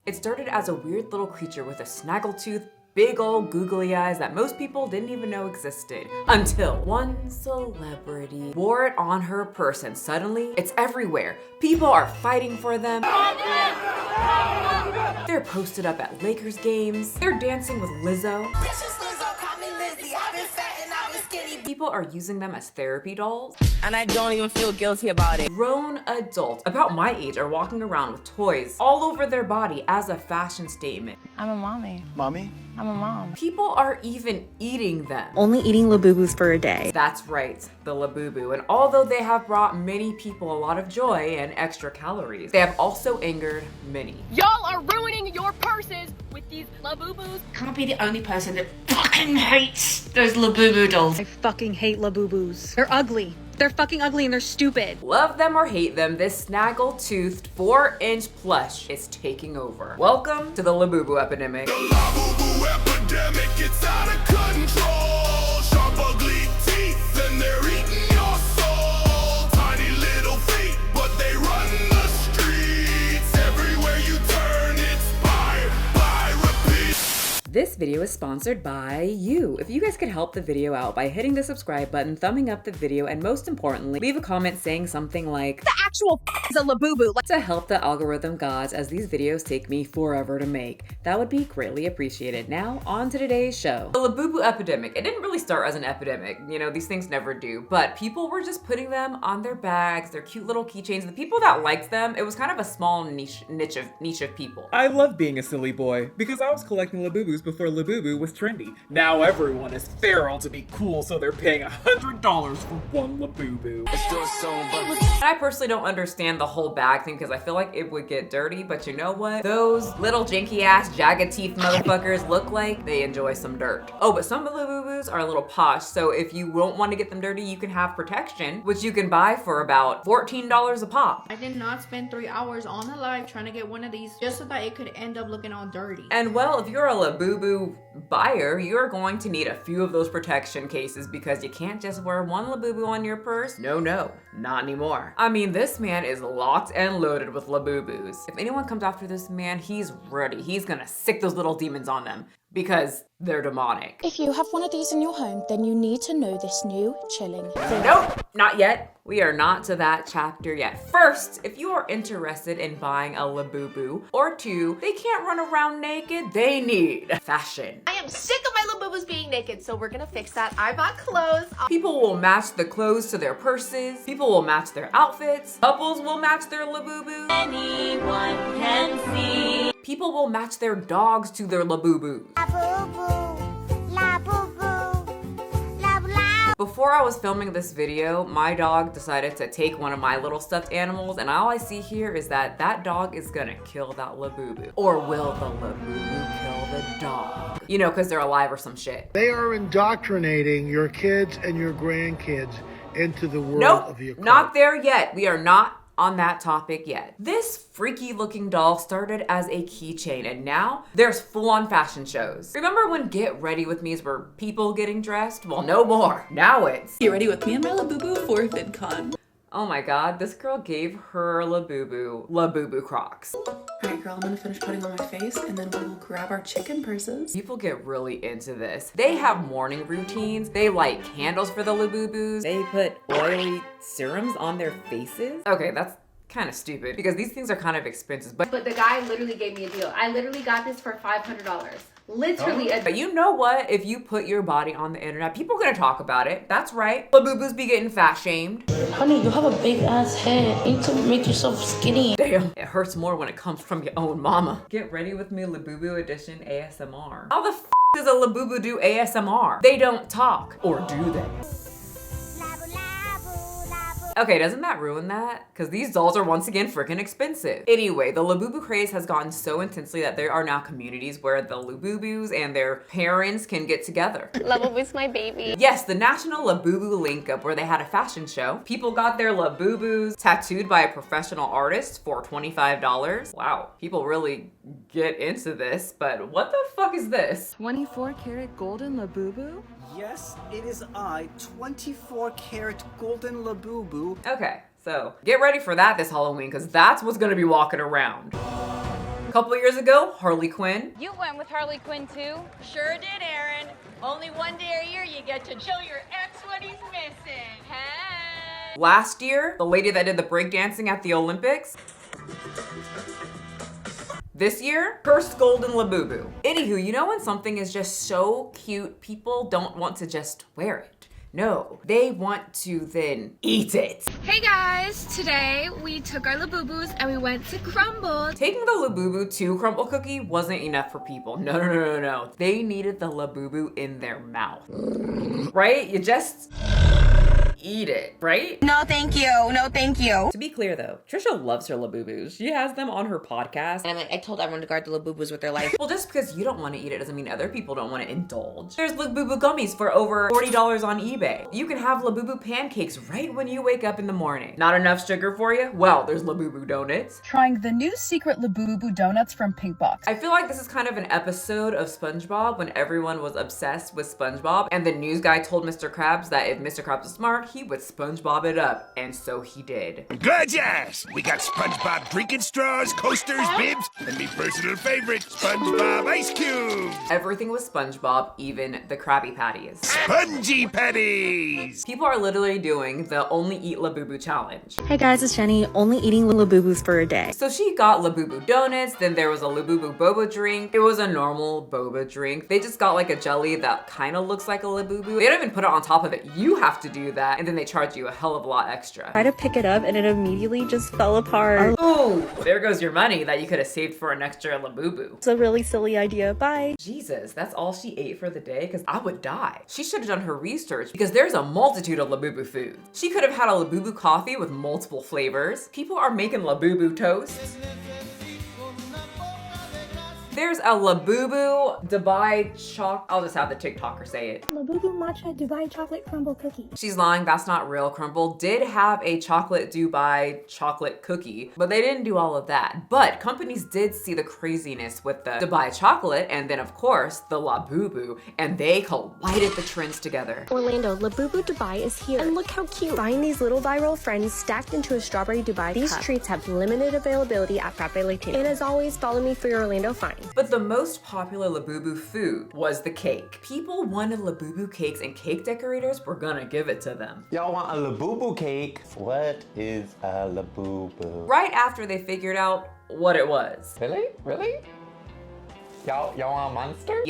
It started as a weird little creature with a snaggletooth, big old googly eyes that most people didn't even know existed. Until one celebrity wore it on her purse and suddenly it's everywhere. People are fighting for them. They're posted up at Lakers games. They're dancing with Lizzo. People are using them as therapy dolls. And I don't even feel guilty about it. Grown adults about my age are walking around with toys all over their body as a fashion statement. I'm a mommy. Mommy? I'm a mom. People are even eating them. Only eating Labubus for a day. That's right, the Labubu. And although they have brought many people a lot of joy and extra calories, they have also angered many. Y'all are ruining your purses with these Labubus. Can't be the only person that fucking hates those Labubu dolls. I fucking hate Labubus. They're ugly. They're fucking ugly and they're stupid. Love them or hate them, this snaggle-toothed 4-inch plush is taking over. Welcome to the Labubu epidemic. The Labubu epidemic, it's out of control. Sharp, ugly teeth, and they're eating your soul. Tiny little feet, but they run the streets. Everywhere you turn, it's buy, repeat. This video is sponsored by you. If you guys could help the video out by hitting the subscribe button, thumbing up the video, and most importantly, leave a comment saying something like, The actual is a Labubu. to help the algorithm gods as these videos take me forever to make. That would be greatly appreciated. Now, on to today's show. The Labubu epidemic. It didn't really start as an epidemic. You know, these things never do. But people were just putting them on their bags, their cute little keychains. The people that liked them, it was kind of a small niche of people. I love being a silly boy because I was collecting Labubus before Labubu was trendy. Now everyone is feral to be cool, so they're paying $100 for one Labubu. And I personally don't understand the whole bag thing because I feel like it would get dirty, but you know what? Those little janky ass jagged teeth motherfuckers look like they enjoy some dirt. Oh, but some of the Labubus are a little posh, so if you don't want to get them dirty, you can have protection, which you can buy for about $14 a pop. I did not spend 3 hours on the live trying to get one of these just so that it could end up looking all dirty. And well, if you're a Labubu buyer, you're going to need a few of those protection cases because you can't just wear one Labubu on your purse. No, not anymore. I mean, this man is locked and loaded with Labubus. If anyone comes after this man, he's ready. He's gonna sick those little demons on them because they're demonic. If you have one of these in your home, then you need to know this new chilling thing. Nope, not yet. We are not to that chapter yet. First, if you are interested in buying a Labubu, or two, they can't run around naked, they need fashion. I am sick of my Labubus being naked, so we're gonna fix that. I bought clothes. People will match the clothes to their purses, people will match their outfits, couples will match their Labubu. Anyone can see. People will match their dogs to their Labubus. Before I was filming this video, my dog decided to take one of my little stuffed animals, and all I see here is that that dog is gonna kill that Labubu. Or will the Labubu kill the dog? You know, because they're alive or some shit. They are indoctrinating your kids and your grandkids into the world of the occult. Not there yet. We are not on that topic yet. This freaky looking doll started as a keychain and now there's full-on fashion shows. Remember when Get Ready With Me's were people getting dressed? Well, no more. Now it's Get ready with me and my Labubu for VidCon. oh my god, this girl gave her Labubu Crocs. Alright girl, I'm gonna finish putting on my face and then we'll grab our chicken purses. People get really into this. They have morning routines. They light candles for the Labubus. They put oily serums on their faces. Okay, that's kind of stupid because these things are kind of expensive, but But the guy literally gave me a deal. I literally got this for $500. Literally but you know what? If you put your body on the internet, people are gonna talk about it. That's right. Labubus be getting fat shamed. Honey, you have a big ass head. You need to make yourself skinny. Damn, it hurts more when it comes from your own mama. Get Ready With Me Labubu Edition ASMR. How the f does a Labubu do ASMR? They don't talk. Or do they? Okay, doesn't that ruin that? Because these dolls are once again freaking expensive. Anyway, the Labubu craze has gotten so intensely that there are now communities where the Labubus and their parents can get together. Labubus my baby. Yes, the National Labubu Link Up where they had a fashion show. People got their Labubus tattooed by a professional artist for $25. Wow, people really get into this, but what the fuck is this? 24 karat golden Labubu? Yes, it is I, 24 karat golden Labubu. Okay, so get ready for that this Halloween because that's what's gonna be walking around. A couple years ago, Harley Quinn. You went with Harley Quinn too? Sure did, Aaron. Only one day a year you get to show your ex what he's missing. Hey. Last year, the lady that did the breakdancing at the Olympics. This year, cursed golden Labubu. Anywho, you know when something is just so cute, people don't want to just wear it. No, they want to then eat it. Hey guys, today we took our Labubus and we went to Crumble. Taking the Labubu to Crumble Cookie wasn't enough for people. No. They needed the Labubu in their mouth. Right? You just eat it, right? No, thank you. No, thank you. To be clear though, Trisha loves her Labubus. She has them on her podcast. And I told everyone to guard the Labubus with their life. Well, just because you don't want to eat it doesn't mean other people don't want to indulge. There's Labubu gummies for over $40 on eBay. You can have Labubu pancakes right when you wake up in the morning. Not enough sugar for you? Well, there's Labubu donuts. Trying the new secret Labubu donuts from Pinkbox. I feel like this is kind of an episode of SpongeBob when everyone was obsessed with SpongeBob and the news guy told Mr. Krabs that if Mr. Krabs was smart, he would SpongeBob it up, and so he did. Gorgeous! We got SpongeBob drinking straws, coasters, bibs, and me personal favorite, SpongeBob ice cubes! Everything was SpongeBob, even the Krabby Patties. Spongy patties! People are literally doing the only eat Labubu challenge. Hey guys, it's Jenny, only eating Labubus for a day. So she got Labubu donuts, then there was a Labubu boba drink. It was a normal boba drink. They just got like a jelly that kind of looks like a Labubu. They don't even put it on top of it. You have to do that, and then they charge you a hell of a lot extra. Tried to pick it up and it immediately just fell apart. Oh, there goes your money that you could have saved for an extra Labubu. It's a really silly idea, bye. Jesus, that's all she ate for the day? Because I would die. She should have done her research because there's a multitude of Labubu foods. She could have had a Labubu coffee with multiple flavors. People are making Labubu toast. There's a Labubu Dubai I'll just have the TikToker say it. Labubu Matcha Dubai Chocolate Crumble Cookie. She's lying, that's not real. Crumble did have a chocolate Dubai chocolate cookie, but they didn't do all of that. But companies did see the craziness with the Dubai chocolate and then of course the Labubu, and they collided the trends together. Orlando, Labubu Dubai is here. And look how cute. Find these little viral friends stacked into a strawberry Dubai These cup. Treats have limited availability at Frappe Latino. And as always, follow me for your Orlando find. But the most popular Labubu food was the cake. People wanted Labubu cakes and cake decorators were gonna give it to them. Y'all want a Labubu cake? What is a Labubu? Right after they figured out what it was. Really? Y'all want a monster?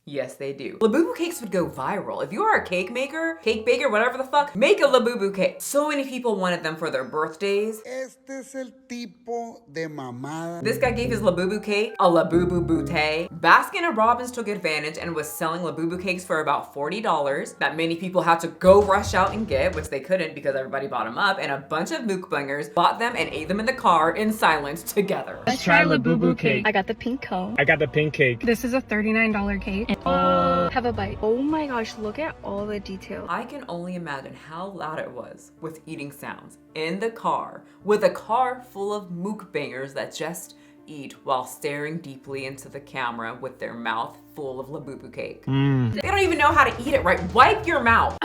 Yes, they do. Labubu cakes would go viral. If you are a cake maker, cake baker, whatever the fuck, make a Labubu cake. So many people wanted them for their birthdays. Este es el tipo de mamada. This guy gave his Labubu cake a Labubu bootay. Baskin & Robbins took advantage and was selling Labubu cakes for about $40 that many people had to go rush out and get, which they couldn't because everybody bought them up, and a bunch of mukbangers bought them and ate them in the car in silence together. Let's try Labubu cake. I got the pink cone. I got the pink cake. This is a $39 cake. Have a bite. Oh my gosh, look at all the detail. I can only imagine how loud it was with eating sounds in the car with a car full of mukbangers that just eat while staring deeply into the camera with their mouth full of Labubu cake. They don't even know how to eat it right. Wipe your mouth.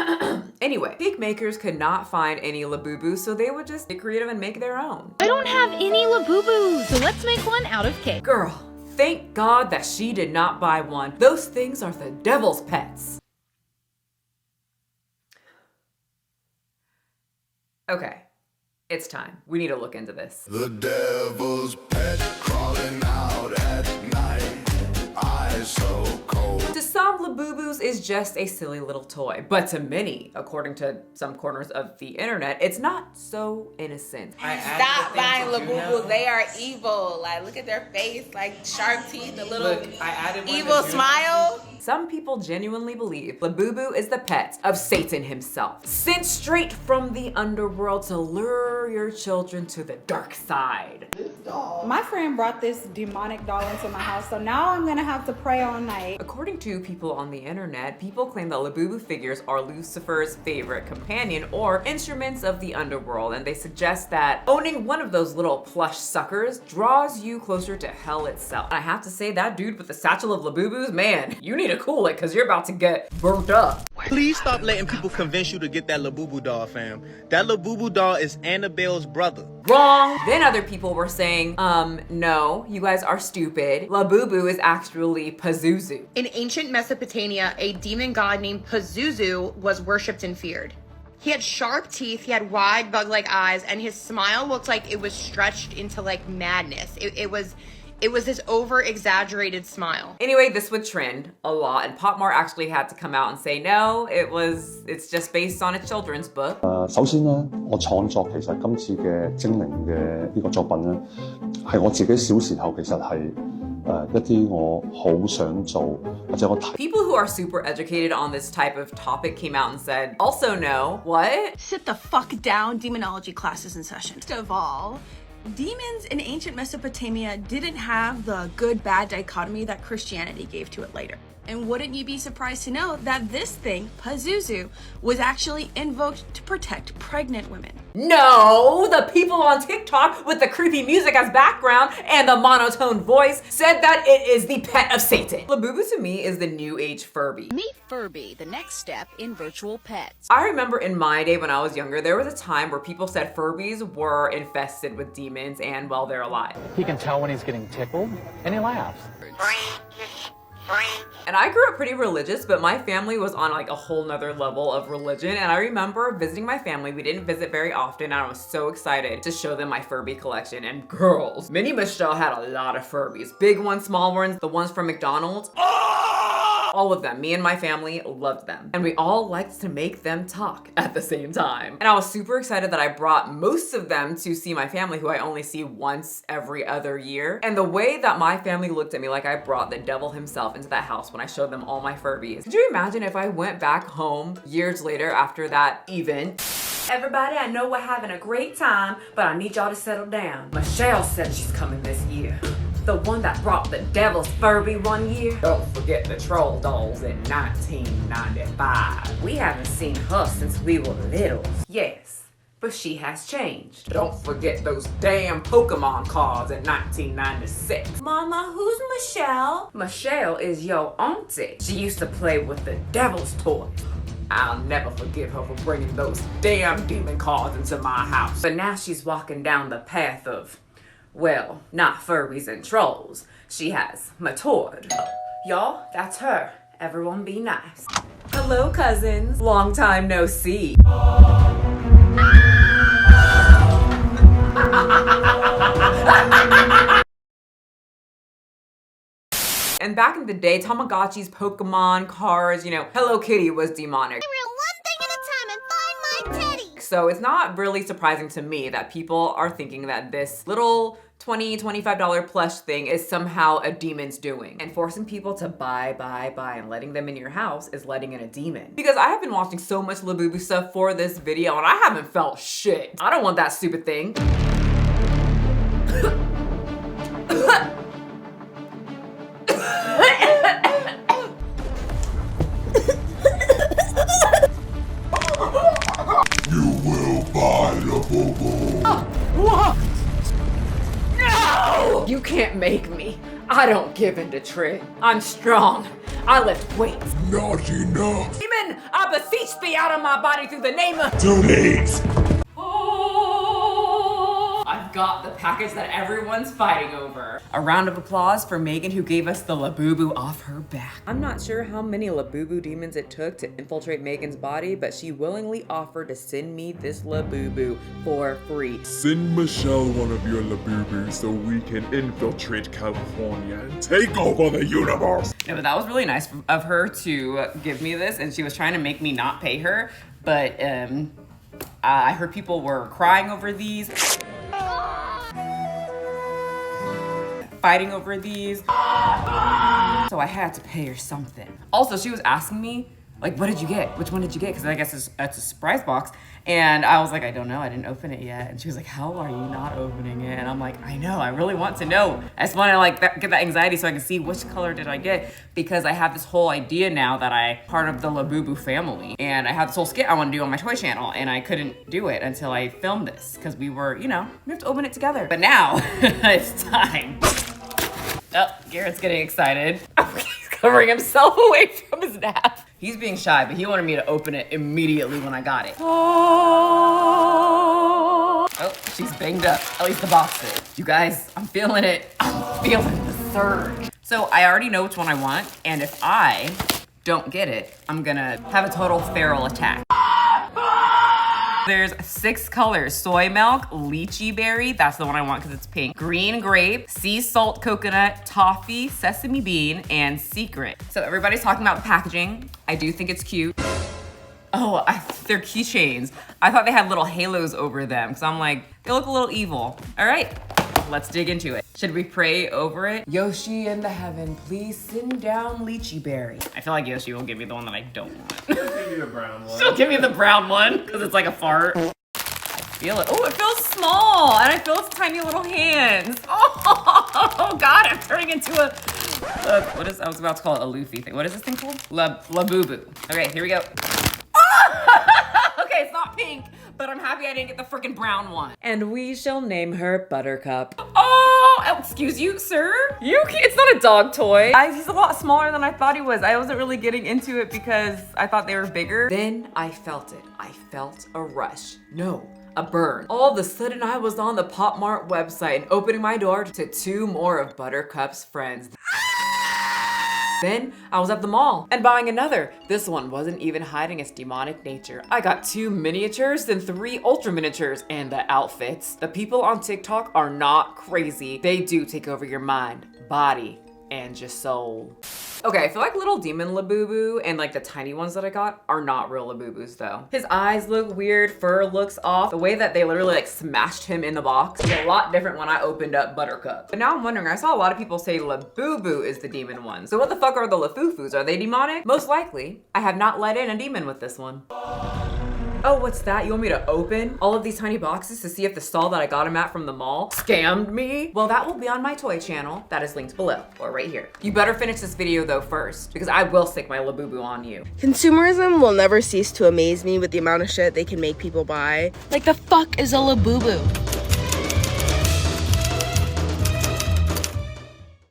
Anyway, cake makers could not find any Labubu, so they would just get creative and make their own. I don't have any Labubus, so let's make one out of cake. Girl, thank God that she did not buy one. Those things are the devil's pets. Okay, it's time. We need to look into this. The devil's pet crawling out at night. Eyes so cold. To some, Labubus is just a silly little toy, but to many, according to some corners of the internet, it's not so innocent. Stop buying Labubus. They are evil. Like, look at their face, like sharp teeth, a little evil smile. Some people genuinely believe Labubu is the pet of Satan himself, sent straight from the underworld to lure your children to the dark side. My friend brought this demonic doll into my house, so now I'm gonna have to pray all night. According to people on the internet, people claim that Labubu figures are Lucifer's favorite companion or instruments of the underworld, and they suggest that owning one of those little plush suckers draws you closer to hell itself. I have to say, that dude with the satchel of Labubus, man, you need to cool it because you're about to get burnt up. Please stop letting people convince you to get that Labubu doll, fam. That Labubu doll is Annabelle's brother. Wrong. Then other people were saying, no, you guys are stupid. Labubu is actually Pazuzu. In ancient Mesopotamia, a demon god named Pazuzu was worshipped and feared. He had sharp teeth, he had wide bug-like eyes, and his smile looked like it was stretched into like madness. It was this over-exaggerated smile. Anyway, this would trend a lot, and Popmart actually had to come out and say, no, it's just based on a children's book. 首先咧，我創作其實今次嘅精靈嘅呢個作品咧，係我自己小時候其實係一啲我好想做或者我睇。People who are super educated on this type of topic came out and said, also no, what? Sit the fuck down, demonology class is in session. First of all, demons in ancient Mesopotamia didn't have the good-bad dichotomy that Christianity gave to it later. And wouldn't you be surprised to know that this thing, Pazuzu, was actually invoked to protect pregnant women? No, the people on TikTok with the creepy music as background and the monotone voice said that it is the pet of Satan. Labubu to me is the new age Furby. Meet Furby, the next step in virtual pets. I remember in my day when I was younger, there was a time where people said Furbies were infested with demons and, well, they're alive. He can tell when he's getting tickled and he laughs. And I grew up pretty religious, but my family was on like a whole nother level of religion. And I remember visiting my family. We didn't visit very often, and I was so excited to show them my Furby collection. And girls, Minnie Michelle had a lot of Furbies. Big ones, small ones, the ones from McDonald's. All of them, me and my family loved them. And we all liked to make them talk at the same time. And I was super excited that I brought most of them to see my family, who I only see once every other year. And the way that my family looked at me, like I brought the devil himself into that house when I showed them all my Furbies. Could you imagine if I went back home years later after that event? Everybody, I know we're having a great time, but I need y'all to settle down. Michelle said she's coming this year. The one that brought the devil's Furby one year. Don't forget the troll dolls in 1995. We haven't seen her since we were little. Yes, but she has changed. Don't forget those damn Pokemon cards in 1996. Mama, who's Michelle? Michelle is your auntie. She used to play with the devil's toys. I'll never forgive her for bringing those damn demon cards into my house. But now she's walking down the path of, well, not Furbies and trolls. She has matured. Y'all, that's her. Everyone be nice. Hello, cousins. Long time no see. And back in the day, Tamagotchis, Pokemon, cards, you know, Hello Kitty was demonic. So it's not really surprising to me that people are thinking that this little $20, $25 plush thing is somehow a demon's doing. And forcing people to buy, and letting them in your house is letting in a demon. Because I have been watching so much Labubu stuff for this video and I haven't felt shit. I don't want that stupid thing. You will buy Labubu. What? No! You can't make me. I don't give in to trend. I'm strong. I lift weights. Not enough. Demon, I beseech thee out of my body through the name of... Donate. I've got the package that everyone's fighting over. A round of applause for Megan, who gave us the Labubu off her back. I'm not sure how many Labubu demons it took to infiltrate Megan's body, but she willingly offered to send me this Labubu for free. Send Michelle one of your Labubus so we can infiltrate California and take over the universe. No, but that was really nice of her to give me this, and she was trying to make me not pay her, but I heard people were crying over these. Fighting over these. So I had to pay her something. Also, she was asking me, like, what did you get? Which one did you get? Because I guess it's a surprise box. And I was like, I don't know, I didn't open it yet. And she was like, how are you not opening it? And I'm like, I know, I really want to know. I just want to like get that anxiety so I can see which color did I get, because I have this whole idea now that I'm part of the Labubu family. And I have this whole skit I want to do on my toy channel, and I couldn't do it until I filmed this because we were, you know, we have to open it together. But now it's time. Oh, Garrett's getting excited. He's covering himself away from his nap. He's being shy, but he wanted me to open it immediately when I got it. Oh, she's banged up. At least the box is. You guys, I'm feeling it. I'm feeling the surge. So I already know which one I want, and if I don't get it, I'm gonna have a total feral attack. There's 6 colors: soy milk, lychee berry, that's the one I want because it's pink, green grape, sea salt coconut, toffee, sesame bean, and secret. So everybody's talking about the packaging. I do think it's cute. Oh, they're keychains. I thought they had little halos over them because I'm like, they look a little evil. All right, let's dig into it. Should we pray over it? Yoshi in the heaven, please send down lychee berry. I feel like Yoshi will give me the one that I don't want. Give me the brown one. She'll give me the brown one because it's like a fart. I feel it. Oh, it feels small, and I feel its tiny little hands. Oh God, I'm turning into a what is? I was about to call it a Luffy thing. What is this thing called? Labubu. Okay, here we go. Okay, it's not pink, but I'm happy I didn't get the freaking brown one. And we shall name her Buttercup. Oh, excuse you, sir? It's not a dog toy. He's a lot smaller than I thought he was. I wasn't really getting into it because I thought they were bigger. Then I felt it. I felt a rush. No, a burn. All of a sudden I was on the Pop Mart website and opening my door to 2 more of Buttercup's friends. Then I was at the mall and buying another. This one wasn't even hiding its demonic nature. I got 2 miniatures and 3 ultra miniatures, and the outfits. The people on TikTok are not crazy. They do take over your mind, body, and your soul. Okay, I feel like little demon Labubu and like the tiny ones that I got are not real Labubus though. His eyes look weird, fur looks off. The way that they literally like smashed him in the box was a lot different when I opened up Buttercup. But now I'm wondering, I saw a lot of people say Labubu is the demon one. So what the fuck are the Lafufus? Are they demonic? Most likely. I have not let in a demon with this one. Oh, what's that? You want me to open all of these tiny boxes to see if the stall that I got them at from the mall scammed me? Well, that will be on my toy channel. That is linked below or right here. You better finish this video though first because I will stick my Labubu on you. Consumerism will never cease to amaze me with the amount of shit they can make people buy. Like, the fuck is a Labubu?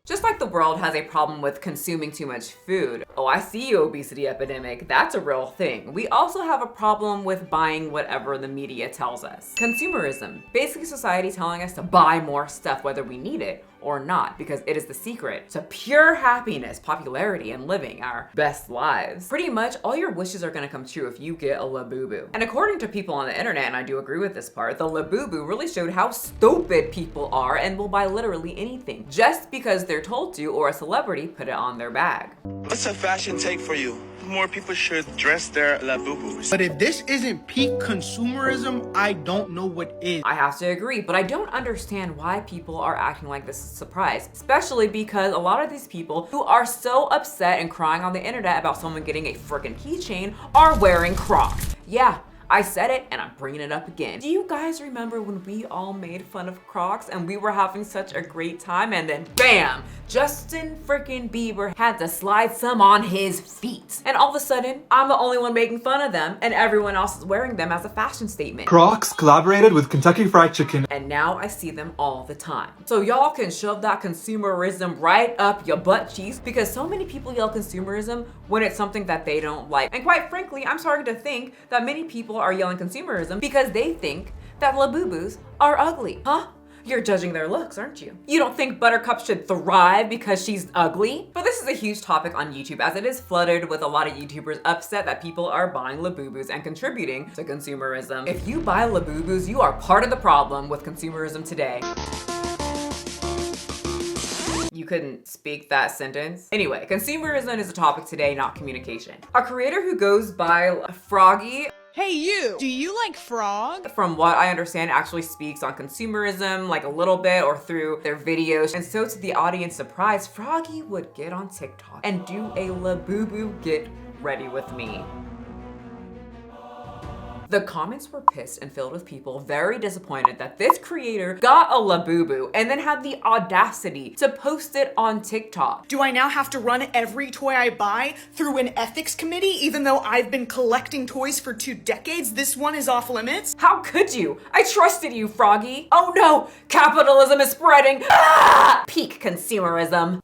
Just like the world has a problem with consuming too much food. Oh, I see you, obesity epidemic. That's a real thing. We also have a problem with buying whatever the media tells us. Consumerism. Basically society telling us to buy more stuff whether we need it or not, because it is the secret to pure happiness, popularity, and living our best lives. Pretty much all your wishes are gonna come true if you get a Labubu. And according to people on the internet, and I do agree with this part, the Labubu really showed how stupid people are and will buy literally anything just because they're told to or a celebrity put it on their bag. What's a fashion take for you? More people should dress their Labubus. But if this isn't peak consumerism, I don't know what is. I have to agree, but I don't understand why people are acting like this is a surprise, especially because a lot of these people who are so upset and crying on the internet about someone getting a freaking keychain are wearing Crocs. Yeah, I said it and I'm bringing it up again. Do you guys remember when we all made fun of Crocs and we were having such a great time and then bam, Justin freaking Bieber had to slide some on his feet. And all of a sudden, I'm the only one making fun of them and everyone else is wearing them as a fashion statement. Crocs collaborated with Kentucky Fried Chicken. And now I see them all the time. So y'all can shove that consumerism right up your butt cheeks because so many people yell consumerism when it's something that they don't like. And quite frankly, I'm starting to think that many people are yelling consumerism because they think that Labubus are ugly. Huh? You're judging their looks, aren't you? You don't think Buttercup should thrive because she's ugly? But this is a huge topic on YouTube as it is flooded with a lot of YouTubers upset that people are buying Labubus and contributing to consumerism. If you buy Labubus, you are part of the problem with consumerism today. You couldn't speak that sentence. Anyway, consumerism is a topic today, not communication. A creator who goes by Froggy, hey you, do you like frog? From what I understand, actually speaks on consumerism like a little bit or through their videos. And so to the audience surprise, Froggy would get on TikTok and do a Labubu get ready with me. The comments were pissed and filled with people very disappointed that this creator got a Labubu and then had the audacity to post it on TikTok. Do I now have to run every toy I buy through an ethics committee even though I've been collecting toys for 2 decades? This one is off limits? How could you? I trusted you, Froggy. Oh no, capitalism is spreading. Ah! Peak consumerism.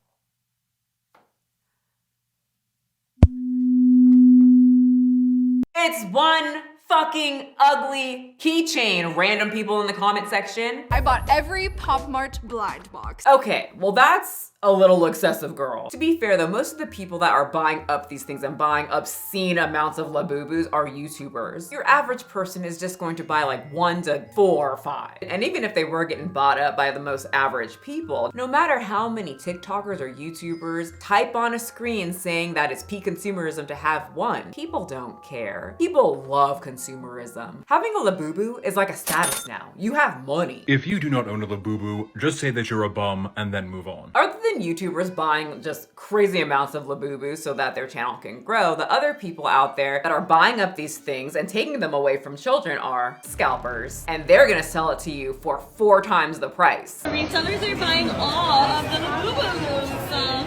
And it's one fucking ugly keychain, random people in the comment section. I bought every Pop Mart blind box. Okay, well that's a little excessive, girl. To be fair though, most of the people that are buying up these things and buying obscene amounts of Labubus are YouTubers. Your average person is just going to buy like 1 to 4 or 5. And even if they were getting bought up by the most average people, no matter how many TikTokers or YouTubers type on a screen saying that it's peak consumerism to have one, people don't care. People love consumerism. Having a Labubu is like a status now. You have money. If you do not own a Labubu, just say that you're a bum and then move on. Other than YouTubers buying just crazy amounts of Labubu so that their channel can grow, the other people out there that are buying up these things and taking them away from children are scalpers. And they're gonna sell it to you for 4 times the price. Retailers are buying all of the Labubus.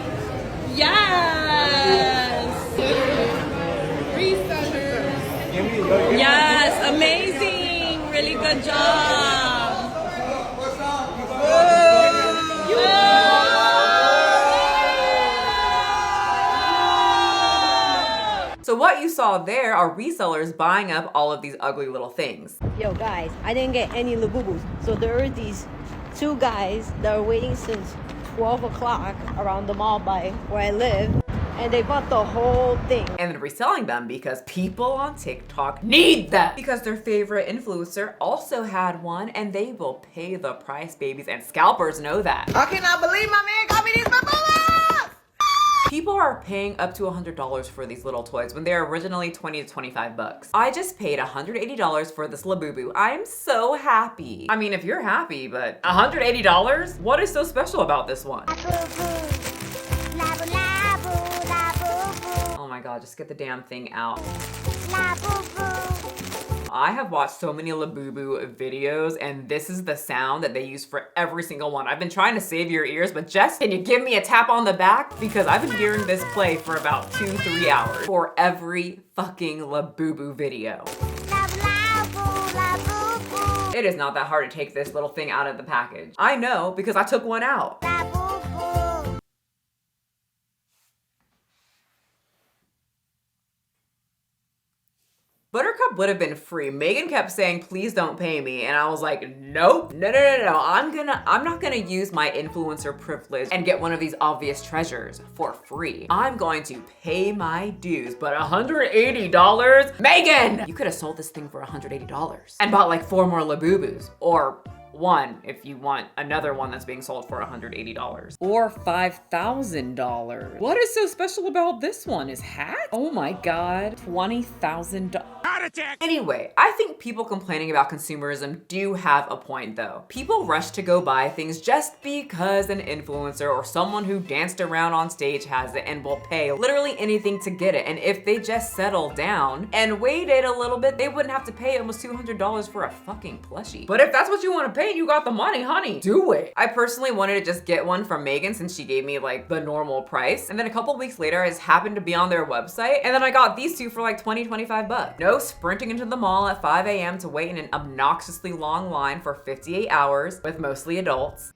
Yes! Resellers. Yes, amazing! Really good job! So what you saw there are resellers buying up all of these ugly little things. Yo guys, I didn't get any Labubus. So there are these 2 guys that are waiting since 12 o'clock around the mall by where I live. And they bought the whole thing. And then reselling them because people on TikTok need them. Because their favorite influencer also had one and they will pay the price, babies, and scalpers know that. I cannot believe my man got me these Labubus! People are paying up to $100 for these little toys when they're originally 20 to 25 bucks. I just paid $180 for this Labubu. I'm so happy. I mean, if you're happy, but $180? What is so special about this one? Oh my God, just get the damn thing out. I have watched so many Labubu videos and this is the sound that they use for every single one. I've been trying to save your ears, but Jess, can you give me a tap on the back? Because I've been hearing this play for about 2-3 hours for every fucking Labubu video. It is not that hard to take this little thing out of the package. I know because I took one out. Buttercup would have been free. Megan kept saying, please don't pay me. And I was like, nope, no. I'm not gonna use my influencer privilege and get one of these obvious treasures for free. I'm going to pay my dues, but $180? Megan! You could have sold this thing for $180 and bought like 4 more Labubus, or 1 if you want another one that's being sold for $180. Or $5,000. What is so special about this one? Is hat? Oh my God, $20,000. Anyway, I think people complaining about consumerism do have a point though. People rush to go buy things just because an influencer or someone who danced around on stage has it and will pay literally anything to get it. And if they just settled down and waited a little bit, they wouldn't have to pay almost $200 for a fucking plushie. But if that's what you want to pay and you got the money, honey, do it. I personally wanted to just get one from Megan since she gave me like the normal price. And then a couple weeks later, I just happened to be on their website and then I got these 2 for like 20-25 bucks. No sprinting into the mall at 5 a.m. to wait in an obnoxiously long line for 58 hours with mostly adults.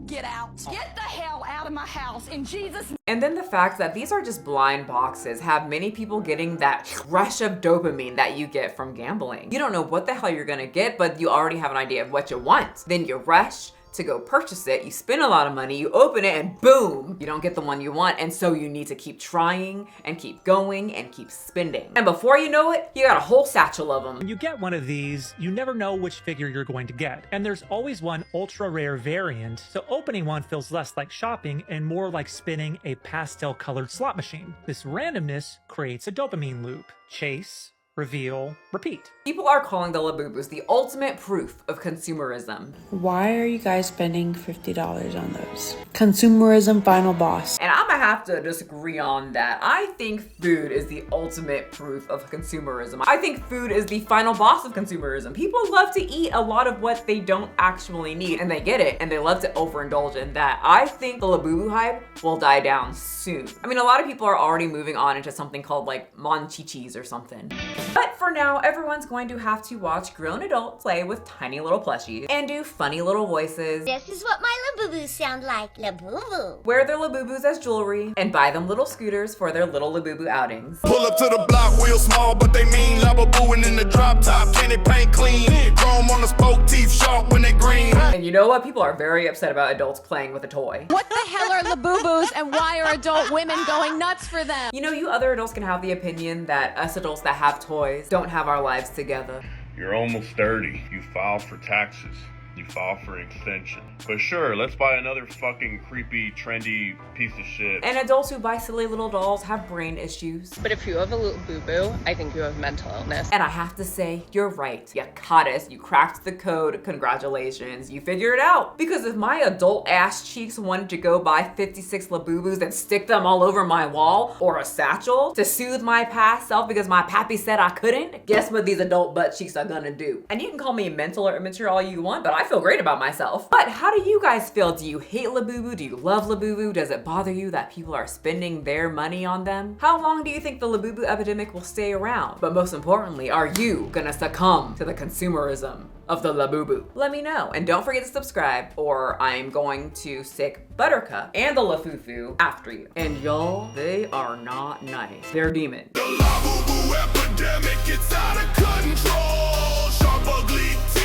Get out. Get the hell out of my house in Jesus' name. And then the fact that these are just blind boxes have many people getting that rush of dopamine that you get from gambling. You don't know what the hell you're gonna get, but you already have an idea of what you want. Then you rush to go purchase it, you spend a lot of money, you open it, and boom, you don't get the one you want, and so you need to keep trying and keep going and keep spending. And before you know it, you got a whole satchel of them. When you get one of these, you never know which figure you're going to get, and there's always one ultra rare variant, so opening one feels less like shopping and more like spinning a pastel colored slot machine. This randomness creates a dopamine loop. Chase, reveal, repeat. People are calling the Labubus the ultimate proof of consumerism. Why are you guys spending $50 on those? Consumerism final boss. And I'm gonna have to disagree on that. I think food is the ultimate proof of consumerism. I think food is the final boss of consumerism. People love to eat a lot of what they don't actually need and they get it and they love to overindulge in that. I think the Labubu hype will die down soon. I mean, a lot of people are already moving on into something called like monchichis or something. But for now, everyone's going to have to watch grown adults play with tiny little plushies and do funny little voices. This is what my Labubus sound like. Labubu. Wear their Labubus as jewelry jewelry, and buy them little scooters for their little Labubu outings. Pull up to the block, wheel small, but they mean Labubu in the drop top. Can they paint clean? Chrome on the spoke, teeth sharp when they green. And you know what? People are very upset about adults playing with a toy. What the hell are Labubus and why are adult women going nuts for them? You know, you other adults can have the opinion that us adults that have toys don't have our lives together. You're almost 30. You file for taxes. You file for an extension. But sure, let's buy another fucking creepy, trendy piece of shit. And adults who buy silly little dolls have brain issues. But if you have a little boo-boo, I think you have mental illness. And I have to say, you're right. You caught us. You cracked the code. Congratulations. You figured it out. Because if my adult ass cheeks wanted to go buy 56 Labubus and stick them all over my wall or a satchel to soothe my past self because my pappy said I couldn't, guess what these adult butt cheeks are gonna do? And you can call me mental or immature all you want, but I feel great about myself. But how do you guys feel? Do you hate Labubu? Do you love Labubu? Does it bother you that people are spending their money on them? How long do you think the Labubu epidemic will stay around? But most importantly, are you gonna succumb to the consumerism of the Labubu? Let me know. And don't forget to subscribe or I'm going to sick Buttercup and the Lafufu after you. And y'all, they are not nice. They're demons. The Labubu epidemic, it's out of control. Sharp, ugly